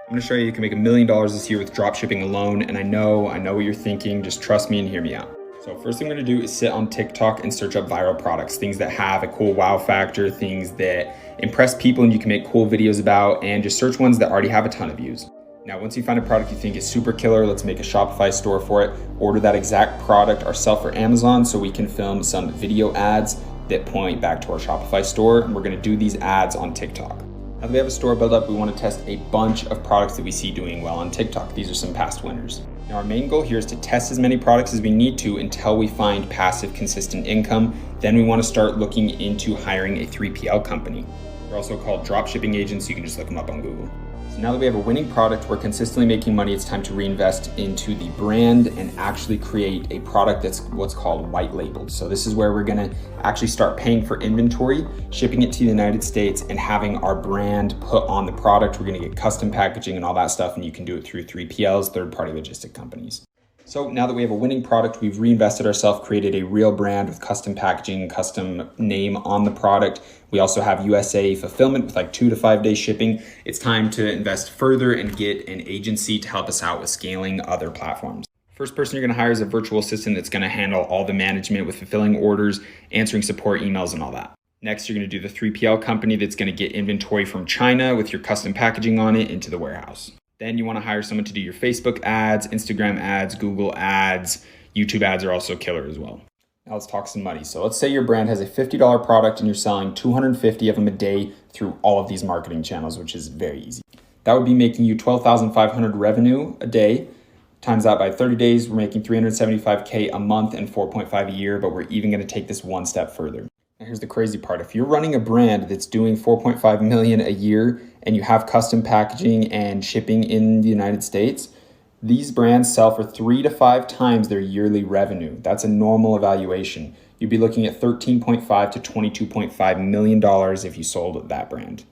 I'm gonna show you can make $1 million this year with dropshipping alone. And I know what you're thinking, just trust me and hear me out. So first thing I'm gonna do is sit on TikTok and search up viral products, things that have a cool wow factor, things that impress people and you can make cool videos about, and just search ones that already have a ton of views. Now, once you find a product you think is super killer, let's make a Shopify store for it, order that exact product ourselves for Amazon so we can film some video ads that point back to our Shopify store. And we're gonna do these ads on TikTok. Now that we have a store built up, we want to test a bunch of products that we see doing well on TikTok. These are some past winners. Now our main goal here is to test as many products as we need to until we find passive, consistent income. Then we want to start looking into hiring a 3PL company. They're also called dropshipping agents. You can just look them up on Google. So now that we have a winning product, we're consistently making money, it's time to reinvest into the brand and actually create a product that's what's called white labeled. So this is where we're gonna actually start paying for inventory, shipping it to the United States, and having our brand put on the product. We're gonna get custom packaging and all that stuff, and you can do it through 3PLs, third-party logistic companies. So now that we have a winning product, we've reinvested ourselves, created a real brand with custom packaging, custom name on the product. We also have USA fulfillment with like 2 to 5 day shipping. It's time to invest further and get an agency to help us out with scaling other platforms. First person you're gonna hire is a virtual assistant that's gonna handle all the management with fulfilling orders, answering support emails and all that. Next, you're gonna do the 3PL company that's gonna get inventory from China with your custom packaging on it into the warehouse. Then you want to hire someone to do your Facebook ads, Instagram ads, Google ads, YouTube ads are also killer as well. Now let's talk some money. So let's say your brand has a $50 product and you're selling 250 of them a day through all of these marketing channels, which is very easy. That would be making you $12,500 revenue a day. Times that by 30 days, we're making $375K a month and 4.5 a year, but we're even going to take this one step further. Now here's the crazy part. If you're running a brand that's doing 4.5 million a year and you have custom packaging and shipping in the United States, these brands sell for 3 to 5 times their yearly revenue. That's a normal evaluation. You'd be looking at $13.5 to $22.5 million if you sold that brand.